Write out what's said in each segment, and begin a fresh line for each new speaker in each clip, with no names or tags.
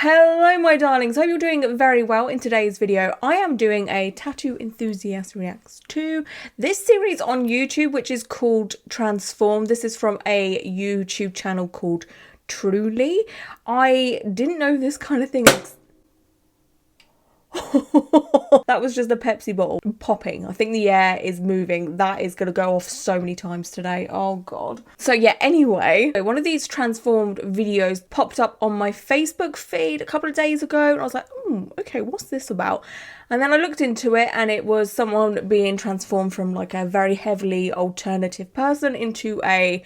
Hello my darlings, hope you're doing very well. In today's video I am doing a Tattoo Enthusiast Reacts to this series on YouTube which is called Transform. This is from a YouTube channel called Truly. I didn't know this kind of thing that was just a Pepsi bottle popping. I think the air is moving. That is going to go off so many times today. Oh god. So yeah, anyway, one of these transformed videos popped up on my Facebook feed a couple of days ago and I was like, okay, what's this about? And then I looked into it and it was someone being transformed from like a very heavily alternative person into a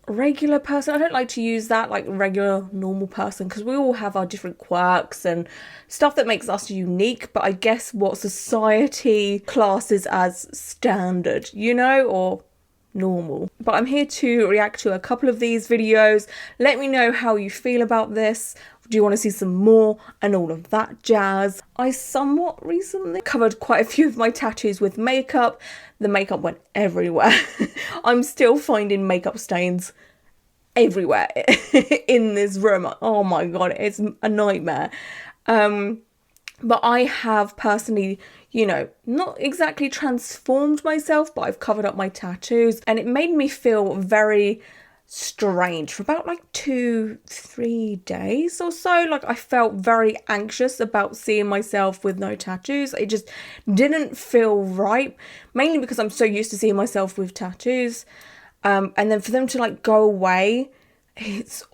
regular person. I don't like to use that, like regular normal person, because we all have our different quirks and stuff that makes us unique, but I guess what society classes as standard, you know, or normal. But I'm here to react to a couple of these videos. Let me know how you feel about this. Do you want to see some more and all of that jazz? I somewhat recently covered quite a few of my tattoos with makeup. The makeup went everywhere. I'm still finding makeup stains everywhere in this room. Oh my god, it's a nightmare. But I have personally, you know, not exactly transformed myself, but I've covered up my tattoos and it made me feel very strange for about like 2-3 days or so. Like I felt very anxious about seeing myself with no tattoos. It just didn't feel right, mainly because I'm so used to seeing myself with tattoos, and then for them to like go away, it's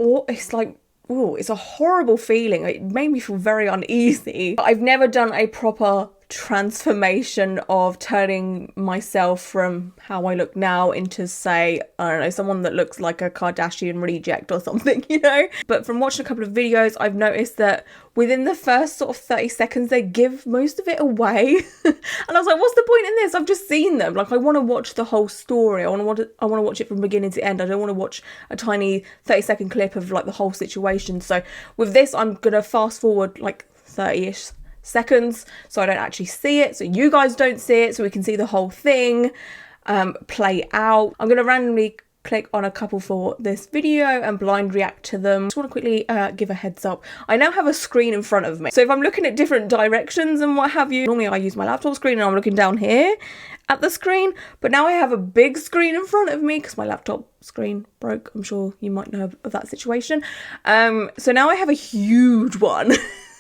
like, oh, it's a horrible feeling. It made me feel very uneasy. I've never done a proper transformation of turning myself from how I look now into, say, I don't know, someone that looks like a Kardashian reject or something, you know? But from watching a couple of videos, I've noticed that within the first sort of 30 seconds, they give most of it away. And I was like, what's the point in this? I've just seen them. Like, I want to watch the whole story. I want to watch it from beginning to end. I don't want to watch a tiny 30-second clip of like the whole situation. So with this, I'm going to fast forward like 30-ish seconds so I don't actually see it, so you guys don't see it, so we can see the whole thing play out. I'm going to randomly click on a couple for this video and blind react to them. Just want to quickly give a heads up. I now have a screen in front of me, so if I'm looking at different directions and what have you, normally I use my laptop screen and I'm looking down here at the screen, but now I have a big screen in front of me because my laptop screen broke. I'm sure you might know of that situation. So now I have a huge one.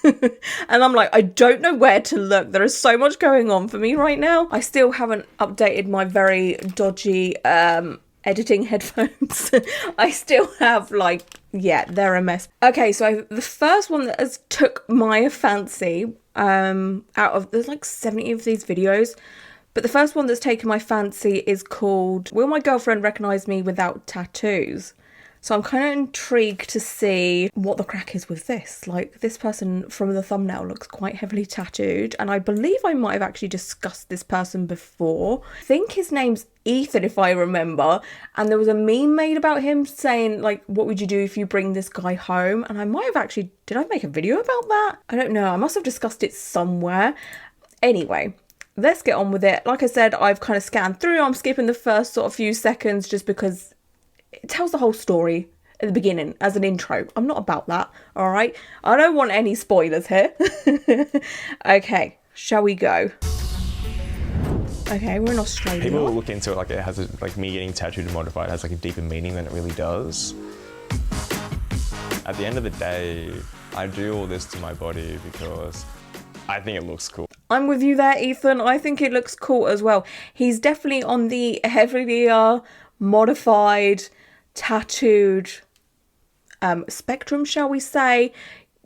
And I'm like, I don't know where to look. There is so much going on for me right now. I still haven't updated my very dodgy editing headphones. I still have like, yeah, they're a mess. Okay, so the first one that has took my fancy out of, there's like 70 of these videos, but the first one that's taken my fancy is called Will My Girlfriend Recognize Me Without Tattoos? So I'm kind of intrigued to see what the crack is with this. Like, this person from the thumbnail looks quite heavily tattooed, and I believe I might have actually discussed this person before. I think his name's Ethan, if I remember, and there was a meme made about him saying, like, what would you do if you bring this guy home? And I might have actually, did I make a video about that? I don't know, I must have discussed it somewhere. Anyway, let's get on with it. Like I said, I've kind of scanned through. I'm skipping the first sort of few seconds just because it tells the whole story at the beginning as an intro. I'm not about that, all right? I don't want any spoilers here. Okay, shall we go? Okay, we're in Australia.
People will look into it like it has like me getting tattooed and modified has like a deeper meaning than it really does. At the end of the day, I do all this to my body because I think it looks cool.
I'm with you there, Ethan. I think it looks cool as well. He's definitely on the heavier, modified, tattooed spectrum, shall we say.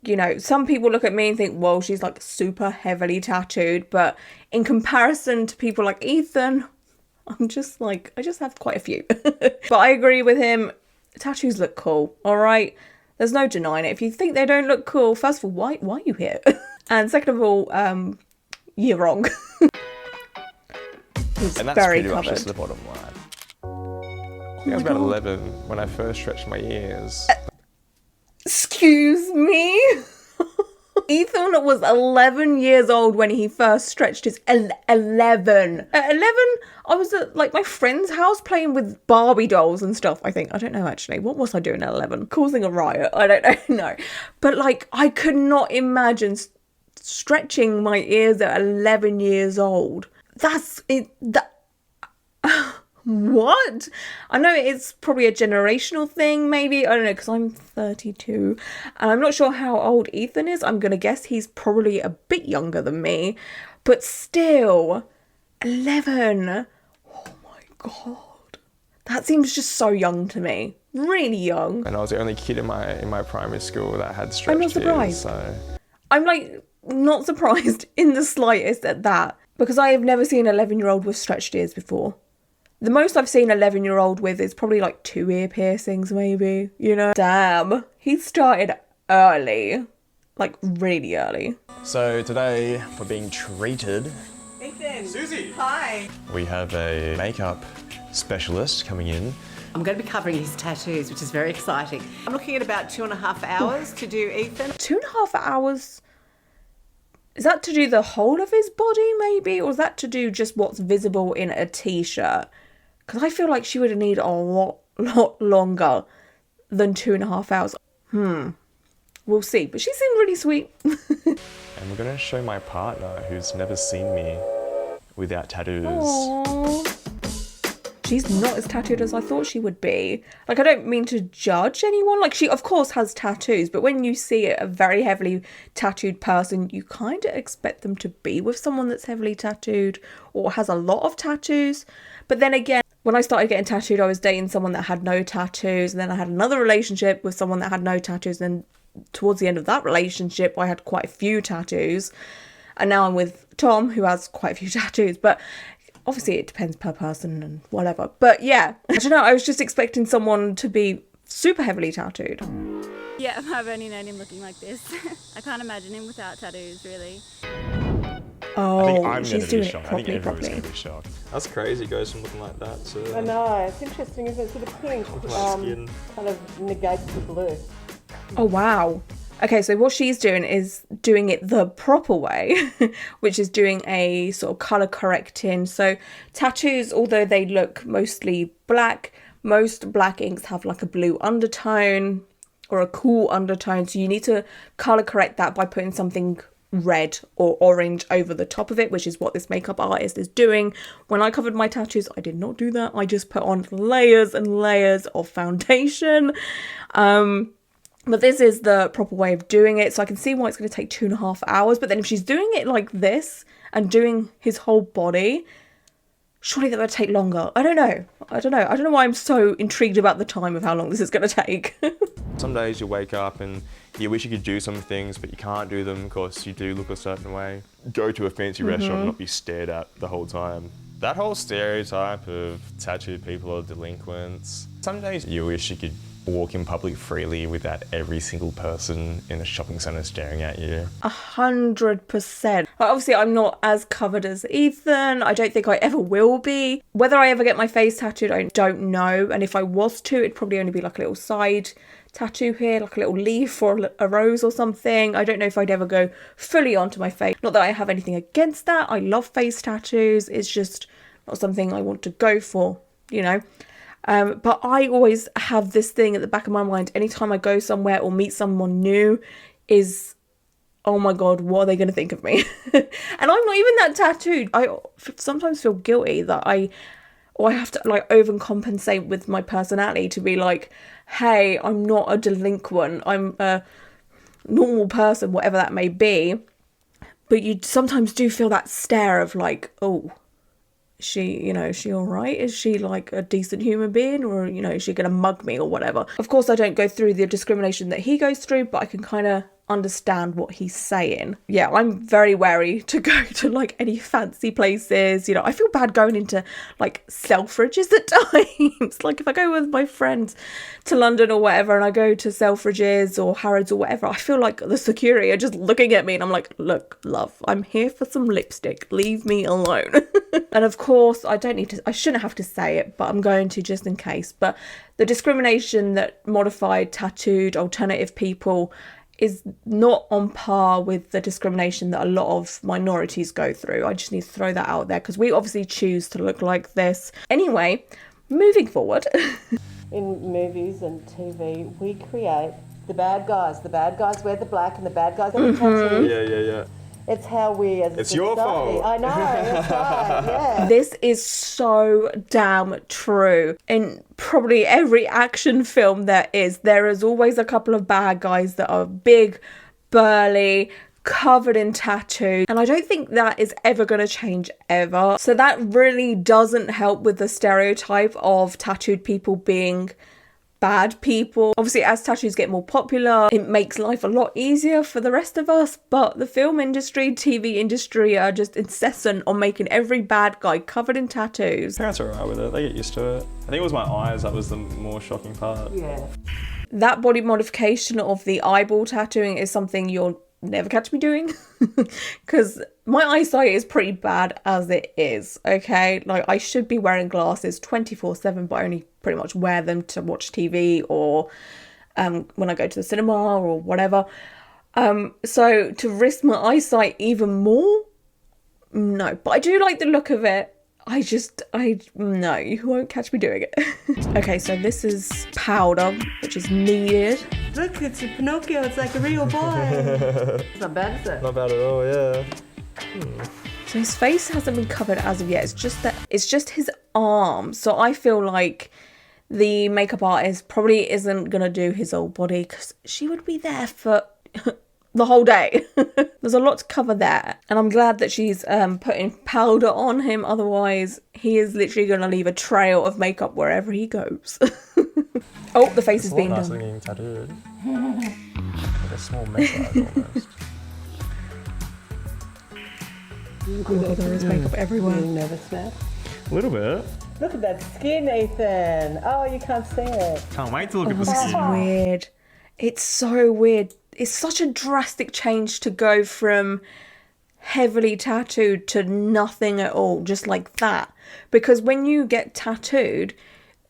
You know, some people look at me and think, well, she's like super heavily tattooed, but in comparison to people like Ethan, I'm just like, I just have quite a few. But I agree with him, tattoos look cool, all right? There's no denying it. If you think they don't look cool, first of all, why are you here? And second of all, you're wrong. It's
and that's
very
pretty
covered.
much just the bottom line. I was about 11 when I first stretched my ears.
Excuse me? Ethan was 11 years old when he first stretched his 11. At 11, I was at like my friend's house playing with Barbie dolls and stuff, I think. I don't know actually. What was I doing at 11? Causing a riot. I don't know. But like, I could not imagine stretching my ears at 11 years old. That's it. What? I know it's probably a generational thing, maybe. I don't know, because I'm 32. And I'm not sure how old Ethan is. I'm going to guess he's probably a bit younger than me. But still, 11. Oh my God. That seems just so young to me. Really young.
And I was the only kid in my primary school that had stretched
I'm not surprised.
ears, so...
I'm like not surprised in the slightest at that. Because I have never seen an 11-year-old with stretched ears before. The most I've seen an 11-year-old with is probably like 2 ear piercings, maybe, you know? Damn. He started early. Like, really early.
So today, we're being treated.
Ethan.
Susie.
Hi.
We have a makeup specialist coming in.
I'm going to be covering his tattoos, which is very exciting. I'm looking at about 2.5 hours to do Ethan.
2.5 hours? Is that to do the whole of his body, maybe? Or is that to do just what's visible in a t-shirt? Because I feel like she would need a lot longer than 2.5 hours. We'll see. But she seemed really sweet.
And we're going to show my partner, who's never seen me without tattoos.
Aww. She's not as tattooed as I thought she would be. Like, I don't mean to judge anyone. Like, she, of course, has tattoos. But when you see a very heavily tattooed person, you kind of expect them to be with someone that's heavily tattooed or has a lot of tattoos. But then again, when I started getting tattooed, I was dating someone that had no tattoos. And then I had another relationship with someone that had no tattoos. And then towards the end of that relationship, I had quite a few tattoos. And now I'm with Tom, who has quite a few tattoos. But obviously it depends per person and whatever. But yeah, I don't know. I was just expecting someone to be super heavily tattooed.
Yeah, I've only known him looking like this. I can't imagine him without tattoos, really.
Oh, she's doing it
I think
properly.
everyone's going to be shocked. That's crazy, it goes from looking like that to...
I know, it's interesting, isn't it? So the pink
skin.
kind of negates the blue.
Oh, wow. Okay, so what she's doing is doing it the proper way, which is doing a sort of colour correcting. So tattoos, although they look mostly black, most black inks have like a blue undertone or a cool undertone. So you need to colour correct that by putting something red or orange over the top of it, which is what this makeup artist is doing. When I covered my tattoos, I did not do that. I just put on layers and layers of foundation. But this is the proper way of doing it. So I can see why it's going to take 2.5 hours. But then if she's doing it like this and doing his whole body, surely that would take longer. I don't know. I don't know why I'm so intrigued about the time of how long this is going to take.
Some days you wake up and you wish you could do some things, but you can't do them because you do look a certain way. Go to a fancy restaurant and not be stared at the whole time. That whole stereotype of tattooed people are delinquents. Some days you wish you could walk in public freely without every single person in a shopping centre staring at you.
100%. Obviously, I'm not as covered as Ethan. I don't think I ever will be. Whether I ever get my face tattooed, I don't know. And if I was to, it'd probably only be like a little side tattoo here, like a little leaf or a rose or something. I don't know if I'd ever go fully onto my face. Not that I have anything against that. I love face tattoos. It's just not something I want to go for, you know. But I always have this thing at the back of my mind anytime I go somewhere or meet someone new is, oh my God, what are they going to think of me? And I'm not even that tattooed. I sometimes feel guilty that I have to like overcompensate with my personality to be like, hey, I'm not a delinquent. I'm a normal person, whatever that may be. But you sometimes do feel that stare of like, oh, is she all right? Is she like a decent human being, or, you know, is she going to mug me or whatever? Of course, I don't go through the discrimination that he goes through, but I can kind of understand what he's saying. Yeah, I'm very wary to go to like any fancy places. You know, I feel bad going into like Selfridges at times. Like if I go with my friends to London or whatever and I go to Selfridges or Harrods or whatever, I feel like the security are just looking at me and I'm like, look, love, I'm here for some lipstick. Leave me alone. And of course, I shouldn't have to say it, but I'm going to just in case. But the discrimination that modified, tattooed, alternative people is not on par with the discrimination that a lot of minorities go through. I just need to throw that out there because we obviously choose to look like this. Anyway, moving forward.
In movies and TV, we create the bad guys. The bad guys wear the black and the bad guys wear the tattoos.
Yeah.
It's how we as a
It's your
society-
fault.
I know, that's right, yeah.
This is so damn true. In probably every action film there is always a couple of bad guys that are big, burly, covered in tattoos, and I don't think that is ever going to change ever. So that really doesn't help with the stereotype of tattooed people being bad people. Obviously, as tattoos get more popular, it makes life a lot easier for the rest of us, but the film industry, TV industry are just incessant on making every bad guy covered in tattoos.
Parents are alright with it, they get used to it. I think it was my eyes that was the more shocking part.
Yeah.
That body modification of the eyeball tattooing is something you'll never catch me doing because my eyesight is pretty bad as it is, okay? Like, I should be wearing glasses 24/7, but I only pretty much wear them to watch TV or when I go to the cinema or whatever. So to risk my eyesight even more, no. But I do like the look of it. No, you won't catch me doing it. Okay, so this is powder, which is needed.
Look, it's a Pinocchio, it's like a real boy. It's not bad, is it?
Not bad at all, yeah.
So his face hasn't been covered as of yet. It's just his arms. So I feel like the makeup artist probably isn't gonna do his whole body because she would be there for the whole day. There's a lot to cover there, and I'm glad that she's putting powder on him. Otherwise, he is literally gonna leave a trail of makeup wherever he goes. Oh, the face is being
Nice
done.
looking tattooed. Like a small massage almost.
Oh, there is makeup everywhere.
Nervous now.
A little bit.
Look at that skin, Ethan. Oh, you can't see it.
Can't wait to look at the
This is
skin.
weird. It's so weird. It's such a drastic change to go from heavily tattooed to nothing at all, just like that. Because when you get tattooed,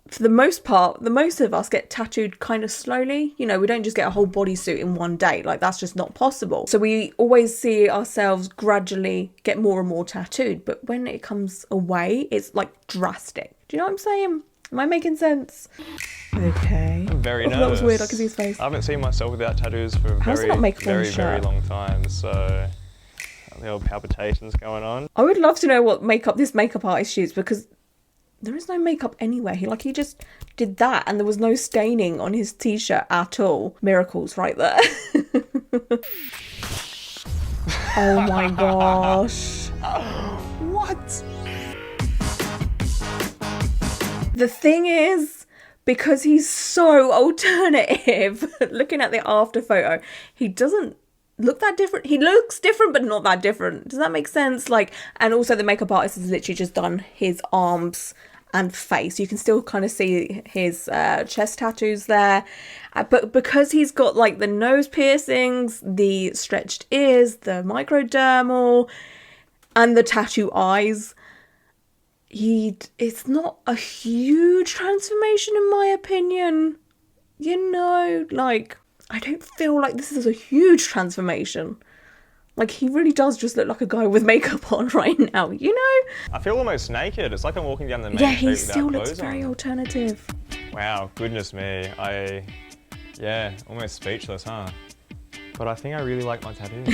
for the most part, the most of us get tattooed kind of slowly. You know, we don't just get a whole bodysuit in one day. Like, that's just not possible. So we always see ourselves gradually get more and more tattooed. But when it comes away, it's like drastic. Do you know what I'm saying? Am I making sense? Okay.
I'm very nervous.
That was weird. I can see his face.
I haven't seen myself without tattoos for a
How's it not makeup on the
very
shirt?
long time, so the old palpitations going on.
I would love to know what makeup this makeup artist used, because there is no makeup anywhere. He just did that and there was no staining on his t-shirt at all. Miracles right there. Oh my gosh.
What?
The thing is, because he's so alternative, looking at the after photo, he doesn't look that different. He looks different, but not that different. Does that make sense? Like, and also the makeup artist has literally just done his arms and face. You can still kind of see his chest tattoos there. But because he's got like the nose piercings, the stretched ears, the microdermal, and the tattoo eyes, it's not a huge transformation in my opinion. You know, like, I don't feel like this is a huge transformation. Like, he really does just look like a guy with makeup on right now, you know?
I feel almost naked. It's like I'm walking down the main
Yeah,
street
he
without
still looks
clothes
very
on.
alternative.
Wow, goodness me. Yeah, almost speechless, huh? But I think I really like my tattoos.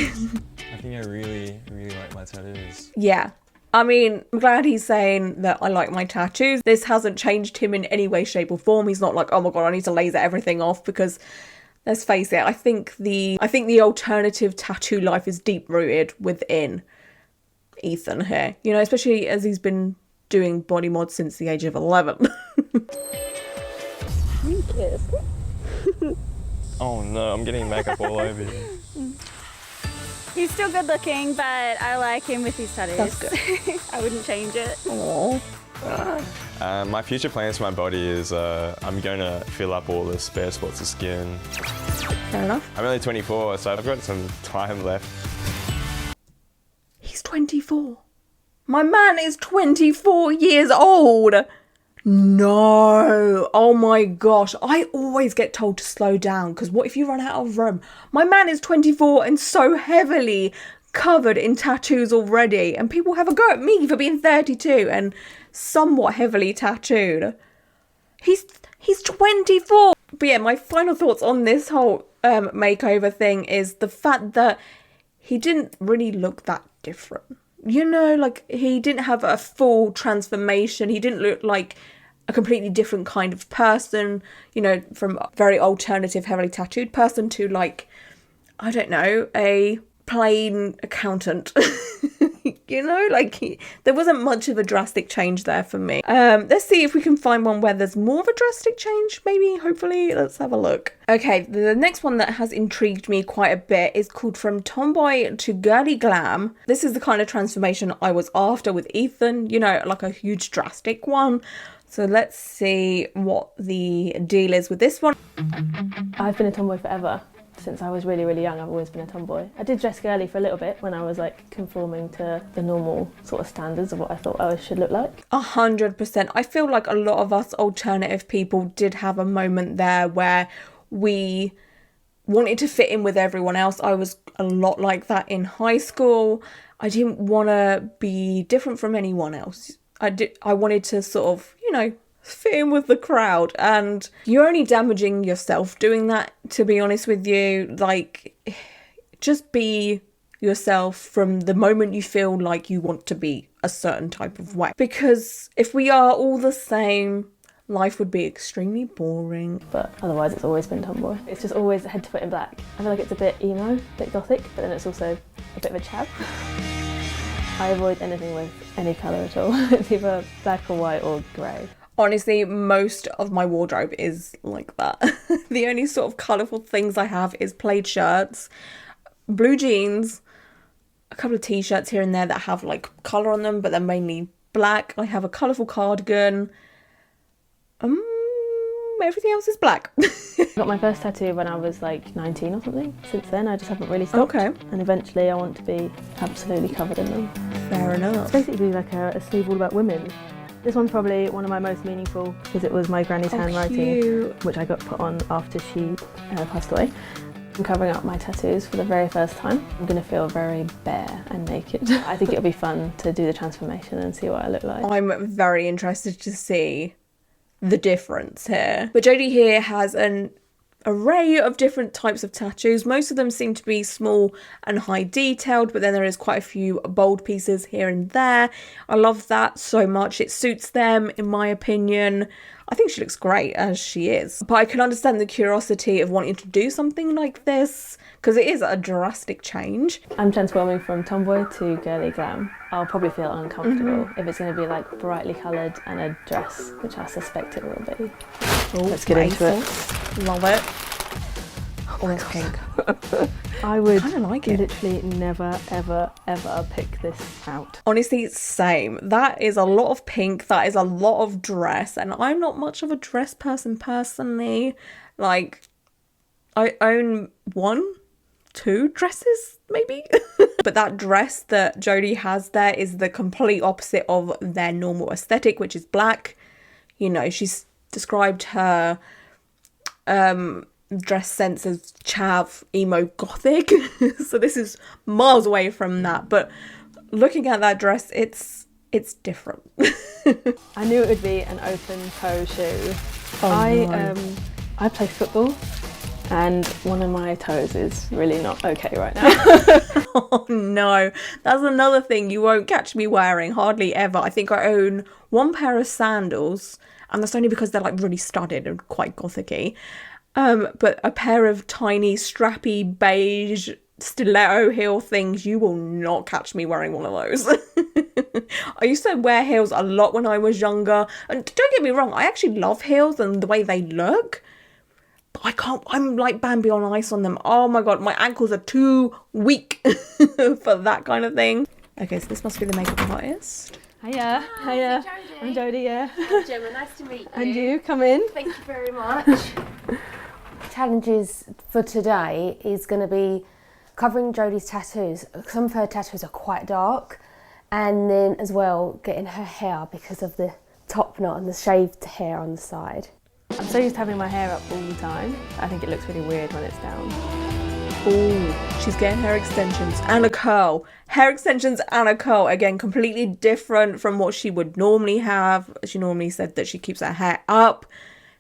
I think I really, really like my tattoos.
Yeah. I mean, I'm glad he's saying that I like my tattoos. This hasn't changed him in any way, shape or form. He's not like, oh my God, I need to laser everything off, because let's face it, I think the alternative tattoo life is deep rooted within Ethan here. You know, especially as he's been doing body mod since the age of 11.
Oh no, I'm getting makeup all over you.
He's still good looking, but I like him with his tattoos.
That's good.
I wouldn't change it.
Aww.
My future plans for my body is I'm going to fill up all the spare spots of skin.
Fair enough.
I'm only 24, so I've got some time left.
He's 24. My man is 24 years old. No. Oh my gosh. I always get told to slow down because what if you run out of room? My man is 24 and so heavily covered in tattoos already, and people have a go at me for being 32 and somewhat heavily tattooed. He's 24. But yeah, my final thoughts on this whole makeover thing is the fact that he didn't really look that different. You know, like, he didn't have a full transformation. He didn't look like a completely different kind of person, you know, from a very alternative, heavily tattooed person to, like, I don't know, a plain accountant. You know, like, there wasn't much of a drastic change there for me. Let's see if we can find one where there's more of a drastic change, maybe, hopefully. Let's have a look. Okay, the next one that has intrigued me quite a bit is called From Tomboy to Girly Glam. This is the kind of transformation I was after with Ethan, you know, like a huge drastic one. So let's see what the deal is with this one.
I've been a tomboy forever. Since I was really, really young, I've always been a tomboy. I did dress girly for a little bit when I was like conforming to the normal sort of standards of what I thought I should look like.
100%. I feel like a lot of us alternative people did have a moment there where we wanted to fit in with everyone else. I was a lot like that in high school. I didn't want to be different from anyone else. I wanted to sort of, you know, fit in with the crowd, and you're only damaging yourself doing that, to be honest with you. Like, just be yourself from the moment you feel like you want to be a certain type of way, because if we are all the same, life would be extremely boring.
But otherwise it's always been tomboy. It's just always head to foot in black. I feel like it's a bit emo, a bit gothic, but then it's also a bit of a chav. I avoid anything with any colour at all. It's either black or white or grey.
Honestly, most of my wardrobe is like that. The only sort of colourful things I have is plaid shirts, blue jeans, a couple of t-shirts here and there that have like colour on them, but they're mainly black. I have a colourful cardigan. Everything else is black.
I got my first tattoo when I was like 19 or something. Since then I just haven't really stopped.
Okay.
And eventually I want to be absolutely covered in them.
Fair enough.
It's basically like a sleeve all about women. This one's probably one of my most meaningful because it was my granny's handwriting,
cute.
which I got put on after she passed away. I'm covering up my tattoos for the very first time. I'm going to feel very bare and naked. I think it'll be fun to do the transformation and see what I look like.
I'm very interested to see the difference here. But Jodie here has an array of different types of tattoos. Most of them seem to be small and high detailed, but then there is quite a few bold pieces here and there. I love that so much. It suits them, in my opinion. I think she looks great as she is. But I can understand the curiosity of wanting to do something like this, because it is a drastic change.
I'm transforming from tomboy to girly glam. I'll probably feel uncomfortable if it's going to be like brightly coloured and a dress, which I suspect it will be. Let's get into it.
Love it. Oh, it's pink.
I would
kinda like it.
literally never, ever, ever pick this out.
Honestly, same. That is a lot of pink. That is a lot of dress. And I'm not much of a dress person personally. Like, I own 2 dresses, maybe. But that dress that Jodie has there is the complete opposite of their normal aesthetic, which is black. You know, she's described her dress sense as chav, emo, gothic. So this is miles away from that. But looking at that dress, it's different.
I knew it would be an open toe shoe.
Oh, no.
I play football and one of my toes is really not okay right now.
Oh no, that's another thing you won't catch me wearing hardly ever. I think I own 1 pair of sandals, and that's only because they're like really studded and quite gothic-y. But a pair of tiny strappy beige stiletto heel things, you will not catch me wearing one of those. I used to wear heels a lot when I was younger, and don't get me wrong, I actually love heels and the way they look, but I can't, I'm like Bambi on ice on them. Oh my god, my ankles are too weak for that kind of thing. Okay, so this must be the makeup artist.
Hiya, hiya. I'm Jodie, yeah.
Hi Gemma, nice to meet you.
And you, come in.
Thank you very much. Challenges for today is going to be covering Jodie's tattoos. Some of her tattoos are quite dark, and then as well getting her hair, because of the top knot and the shaved hair on the side.
I'm so used to having my hair up all the time. I think it looks really weird when it's down.
Ooh, she's getting hair extensions and a curl. Hair extensions and a curl. Again, completely different from what she would normally have. She normally said that she keeps her hair up.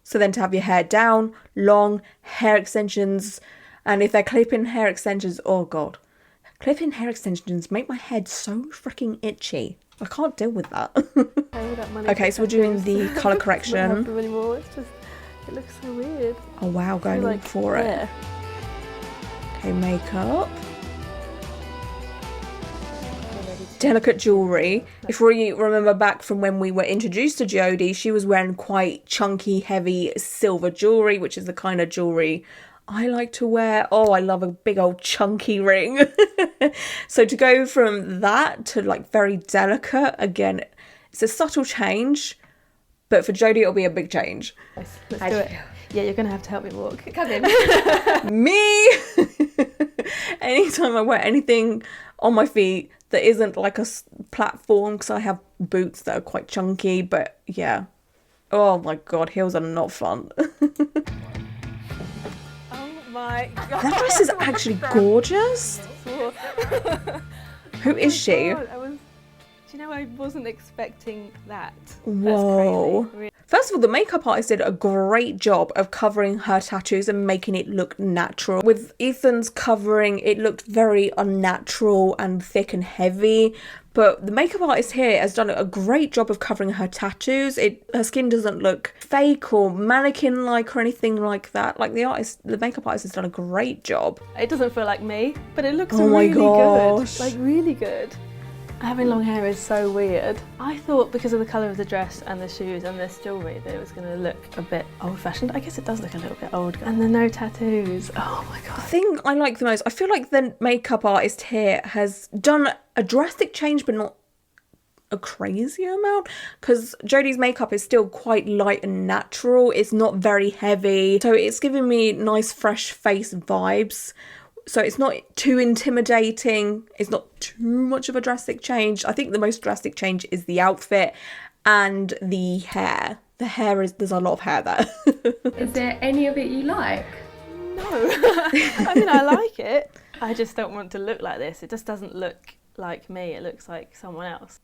So then to have your hair down, long, hair extensions. And if they're clipping hair extensions, oh God. Clipping hair extensions make my head so freaking itchy. I can't deal with that. Okay, so we're doing the colour correction.
I don't have them anymore. It's just, it looks so weird.
Oh wow, going
like
for it.
there.
Okay, makeup. Delicate jewellery. If we remember back from when we were introduced to Jodie, she was wearing quite chunky, heavy silver jewellery, which is the kind of jewellery I like to wear. Oh, I love a big old chunky ring. So to go from that to like very delicate, again, it's a subtle change, but for Jodie it'll be a big change.
Let's do it. Yeah, you're going to have to help me walk.
Come in.
Me! Anytime I wear anything on my feet that isn't like a platform, because I have boots that are quite chunky, but yeah. Oh my God, heels are not fun.
Oh my God.
That dress is actually gorgeous. Who is she?
God, do you know, I wasn't expecting that.
Whoa.
That's crazy.
First of all, the makeup artist did a great job of covering her tattoos and making it look natural. With Ethan's covering, it looked very unnatural and thick and heavy. But the makeup artist here has done a great job of covering her tattoos. Her skin doesn't look fake or mannequin-like or anything like that. Like the makeup artist has done a great job.
It doesn't feel like me, but it looks
Oh my
really
gosh.
good. Like really good. Having long hair is so weird. I thought because of the colour of the dress and the shoes and this jewellery that it was going to look a bit old-fashioned. I guess it does look a little bit old. And the no tattoos. Oh my God.
The thing I like the most, I feel like the makeup artist here has done a drastic change, but not a crazy amount, because Jodie's makeup is still quite light and natural. It's not very heavy, so it's giving me nice fresh face vibes. So it's not too intimidating. It's not too much of a drastic change. I think the most drastic change is the outfit and the hair. The hair there's a lot of hair there.
Is there any of it you like?
No. I mean, I like it. I just don't want to look like this. It just doesn't look like me. It looks like someone else.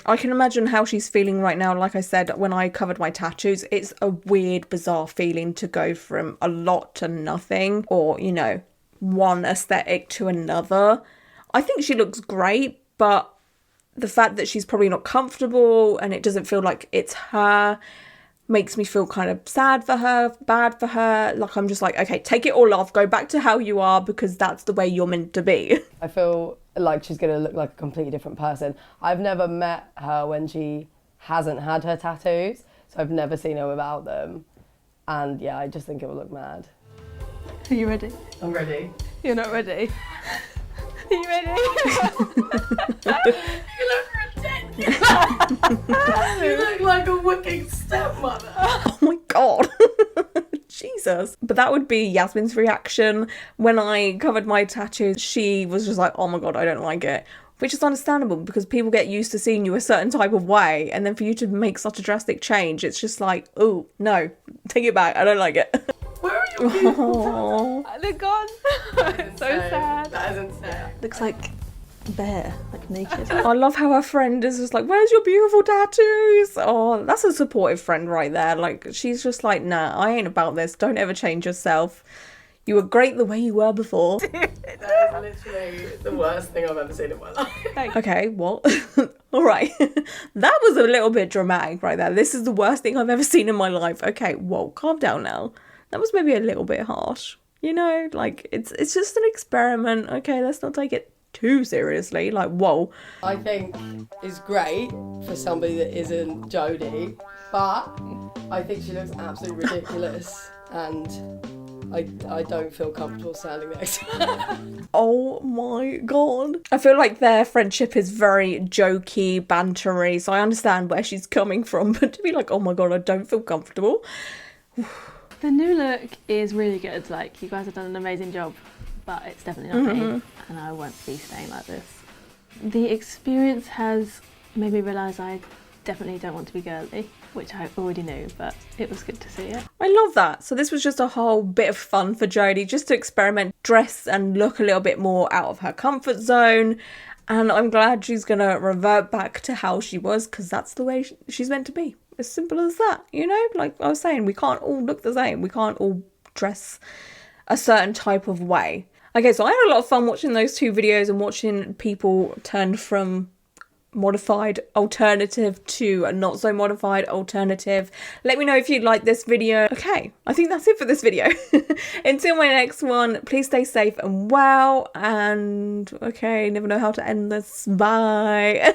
I can imagine how she's feeling right now. Like I said, when I covered my tattoos, it's a weird, bizarre feeling to go from a lot to nothing, or, you know, one aesthetic to another. I think she looks great, but the fact that she's probably not comfortable and it doesn't feel like it's her makes me feel kind of sad for her, bad for her. Like, I'm just like, okay, take it all off, go back to how you are, because that's the way you're meant to be.
I feel like she's going to look like a completely different person. I've never met her when she hasn't had her tattoos, so I've never seen her without them. And yeah, I just think it will look mad.
Are you ready?
I'm ready.
You're not ready. Are you ready?
You look ridiculous. You look like a wicked stepmother.
Oh my God. Jesus. But that would be Yasmin's reaction. When I covered my tattoos, she was just like, oh my God, I don't like it. Which is understandable, because people get used to seeing you a certain type of way, and then for you to make such a drastic change, it's just like, oh, no, take it back, I don't like it.
Where are your beautiful
They're gone. It's so sad.
That is insane.
Looks like bare, like naked.
I love how her friend is just like, where's your beautiful tattoos? Oh, that's a supportive friend right there. Like, she's just like, nah, I ain't about this. Don't ever change yourself. You were great the way you were before.
That is literally the worst thing I've ever seen in my life.
Okay, what? All right. That was a little bit dramatic right there. This is the worst thing I've ever seen in my life. Okay, whoa, calm down now. That was maybe a little bit harsh. You know, like, it's just an experiment. Okay, let's not take it too seriously. Like, whoa.
I think is great for somebody that isn't Jodie, but I think she looks absolutely ridiculous, and I don't feel comfortable standing next to her.
Oh my God. I feel like their friendship is very jokey, bantery, so I understand where she's coming from, but to be like, oh my God, I don't feel comfortable.
The new look is really good. Like, you guys have done an amazing job, but it's definitely not me, and I won't be staying like this. The experience has made me realise I definitely don't want to be girly, which I already knew, but it was good to see it.
I love that. So this was just a whole bit of fun for Jodie, just to experiment, dress and look a little bit more out of her comfort zone. And I'm glad she's going to revert back to how she was, because that's the way she's meant to be. As simple as that, you know? Like I was saying, we can't all look the same. We can't all dress a certain type of way. Okay, so I had a lot of fun watching those 2 videos and watching people turn from modified alternative to a not so modified alternative. Let me know if you'd like this video. Okay, I think that's it for this video. Until my next one, please stay safe and well, and okay, never know how to end this. Bye.